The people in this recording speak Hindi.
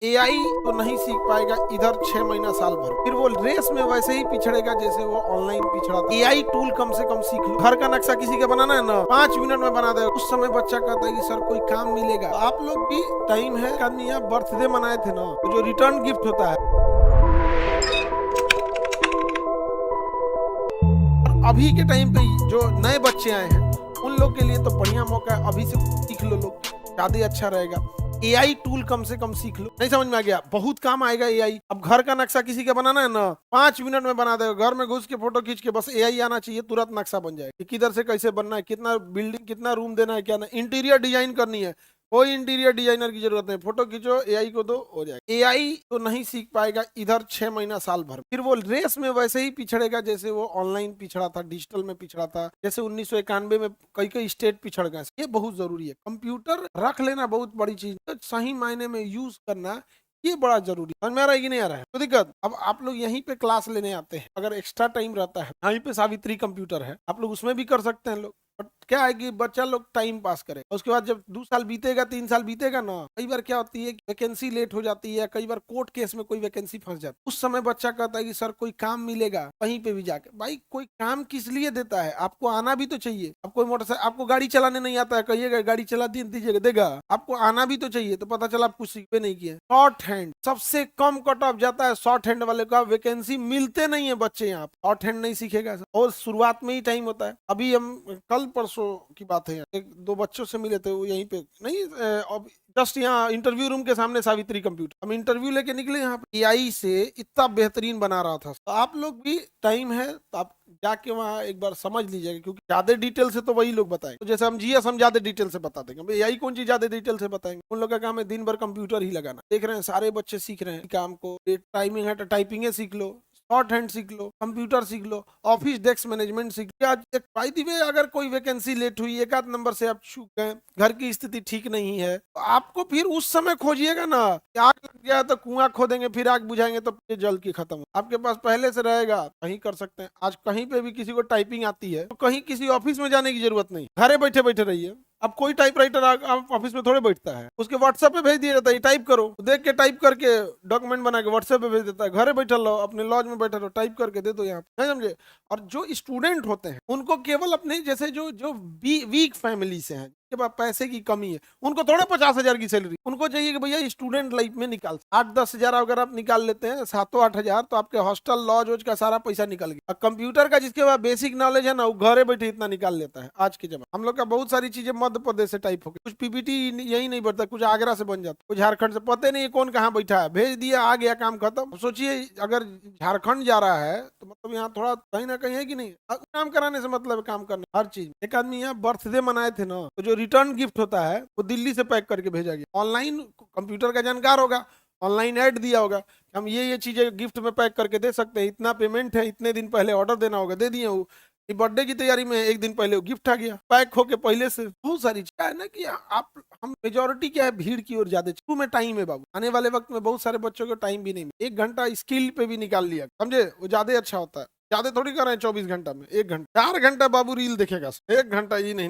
एआई तो नहीं सीख पाएगा इधर 6 महीना साल भर, फिर वो रेस में वैसे ही पिछड़ेगा जैसे वो ऑनलाइन पिछड़ा था। एआई टूल कम से कम सीख लो। घर का नक्शा किसी का बनाना है ना, 5 मिनट में बना देगा। उस समय बच्चा कहता है कि सर कोई काम मिलेगा। तो आप लोग भी टाइम है, आदमी यहाँ बर्थडे मनाए थे ना, तो जो रिटर्न गिफ्ट होता है, अभी के टाइम पे जो नए बच्चे आए हैं उन लोग के लिए तो बढ़िया मौका है, अभी से सीख लो लोग, ज्यादा अच्छा रहेगा। एआई टूल कम से कम सीख लो। नहीं समझ में आ गया, बहुत काम आएगा एआई। अब घर का नक्शा किसी का बनाना है ना, 5 मिनट में बना देगा। घर में घुस के फोटो खींच के बस एआई आना चाहिए, तुरंत नक्शा बन जाएगा। किधर से कैसे बनना है, कितना बिल्डिंग, कितना रूम देना है, क्या ना, इंटीरियर डिजाइन करनी है, कोई इंटीरियर डिजाइनर की जरूरत नहीं, फोटो खींचो एआई को दो, हो जाएगा। एआई तो नहीं सीख पाएगा इधर 6 महीना साल भर, फिर वो रेस में वैसे ही पिछड़ेगा जैसे वो ऑनलाइन पिछड़ा था, डिजिटल में पिछड़ा था, जैसे 1991 में कई कई स्टेट पिछड़ गए। ये बहुत जरूरी है। कंप्यूटर रख लेना बहुत बड़ी चीज, तो सही मायने में यूज करना ये बड़ा जरूरी है। समझ में आ रहा है कि नहीं आ रहा है? तो दिक्कत, अब आप लोग यहीं पे क्लास लेने आते हैं, अगर एक्स्ट्रा टाइम रहता है, यहीं पे सावित्री कंप्यूटर है, आप लोग उसमें भी कर सकते हैं लोग। बट क्या है कि बच्चा लोग टाइम पास करे, उसके बाद जब 2 साल बीतेगा, 3 साल बीतेगा ना, कई बार क्या होती है वैकेंसी लेट हो जाती है, कई बार कोर्ट केस में कोई वैकेंसी फंस जाती है। उस समय बच्चा कहता है कि सर कोई काम मिलेगा कहीं पे भी जाके। भाई कोई काम किस लिए देता है, आपको आना भी तो चाहिए। अब कोई मोटरसाइकिल, आपको गाड़ी चलाने नहीं आता है, कहिएगा गाड़ी चला दीजिएगा, देगा? आपको आना भी तो चाहिए। तो पता चला आप कुछ सीखे नहीं किए। शॉर्ट हैंड सबसे कम कट ऑफ जाता है, शॉर्ट हैंड वाले का वैकेंसी मिलते नहीं है बच्चे यहाँ। शॉर्ट हैंड नहीं सीखेगा और शुरुआत में ही टाइम होता है। अभी हम कल परसों की बात है, एक दो बच्चों से मिले थे, वो यहीं पे नहीं, जस्ट यहाँ इंटरव्यू रूम के सामने सावित्री कंप्यूटर, हम इंटरव्यू लेके निकले यहाँ पे, एआई से इतना बेहतरीन बना रहा था। तो आप लोग भी टाइम है तो आप जाके वहाँ एक बार समझ लीजिएगा, क्योंकि ज्यादा डिटेल से तो वही लोग बताएंगे। तो जैसे हम जीएस हम ज्यादा डिटेल से बता देंगे, एआई कौन चीज ज्यादा डिटेल से बताएंगे? उन लोग का काम है दिन भर कंप्यूटर ही लगाना। देख रहे हैं सारे बच्चे सीख रहे हैं काम को। टाइमिंग है तो टाइपिंग सीख लो, शॉर्ट हैंड सीख लो, कंप्यूटर सीख लो, ऑफिस डेस्क मैनेजमेंट सीख लो। आज एक बाय द वे अगर कोई वैकेंसी लेट हुई, एक आध नंबर से आप चूक गए, घर की स्थिति ठीक नहीं है, तो आपको फिर उस समय खोजिएगा ना, आग लग गया तो कुआं खोदेंगे, फिर आग बुझाएंगे तो ये जल की खत्म। आपके पास पहले से रहेगा, कहीं कर सकते हैं। आज कहीं पे भी किसी को टाइपिंग आती है तो कहीं किसी ऑफिस में जाने की जरूरत नहीं, घरे बैठे बैठे रहिए। अब कोई टाइपराइटर ऑफिस में थोड़े बैठता है, उसके व्हाट्सएप पे भेज दिया जाता है, टाइप करो, देख के टाइप करके डॉक्यूमेंट बना के व्हाट्सएप पे भेज देता है। घरे बैठे रहो, अपने लॉज में बैठे रहो, टाइप करके दे दो यहाँ पे। नहीं समझे? और जो स्टूडेंट होते हैं उनको केवल अपने जैसे जो जो वीक फैमिली से हैं, के पास पैसे की कमी है, उनको थोड़े 50,000 की सैलरी, उनको चाहिए कि भैया स्टूडेंट लाइफ में निकाल 8-10 हजार अगर आप निकाल लेते हैं, 7-8 हजार, तो आपके हॉस्टल लॉज वॉज का सारा पैसा निकल गया। कंप्यूटर का जिसके पास बेसिक नॉलेज है ना, वो घरे बैठे इतना निकाल लेता है। आज के जमाने हम लोग का बहुत सारी चीजें मध्य प्रदेश से टाइप हो गई, कुछ पीपीटी यही नहीं बढ़ता, कुछ आगरा से बन जाता, कुछ झारखंड से, पता नहीं कौन कहाँ बैठा है, भेज दिया, आ गया, काम खत्म। सोचिए अगर झारखंड जा रहा है तो मतलब यहाँ थोड़ा कहीं ना कहीं है कि नहीं, काम कराने से मतलब है, काम करने हर चीज। एक आदमी यहाँ बर्थडे मनाए थे ना, तो जो रिटर्न गिफ्ट होता है वो दिल्ली से पैक करके भेजा गया। ऑनलाइन कंप्यूटर का जानकार होगा, ऑनलाइन ऐड दिया होगा, हम ये चीजें गिफ्ट में पैक करके दे सकते हैं, इतना पेमेंट है, इतने दिन पहले ऑर्डर देना होगा, दे दिए। वो बर्थडे की तैयारी में एक दिन पहले वो गिफ्ट आ गया पैक होके पहले से। बहुत सारी चीज है ना कि आप, हम मेजोरिटी क्या है, भीड़ की ओर ज्यादा। शुरू में टाइम है बाबू, आने वाले वक्त में बहुत सारे बच्चों को टाइम भी नहीं मिले। 1 घंटा स्किल पे भी निकाल लिया, समझे, वो ज्यादा अच्छा होता है। ज्यादा थोड़ी कर रहे हैं 24 घंटा में, 1 घंटा, 4 घंटा बाबू रील देखेगा, 1 घंटा ही नहीं।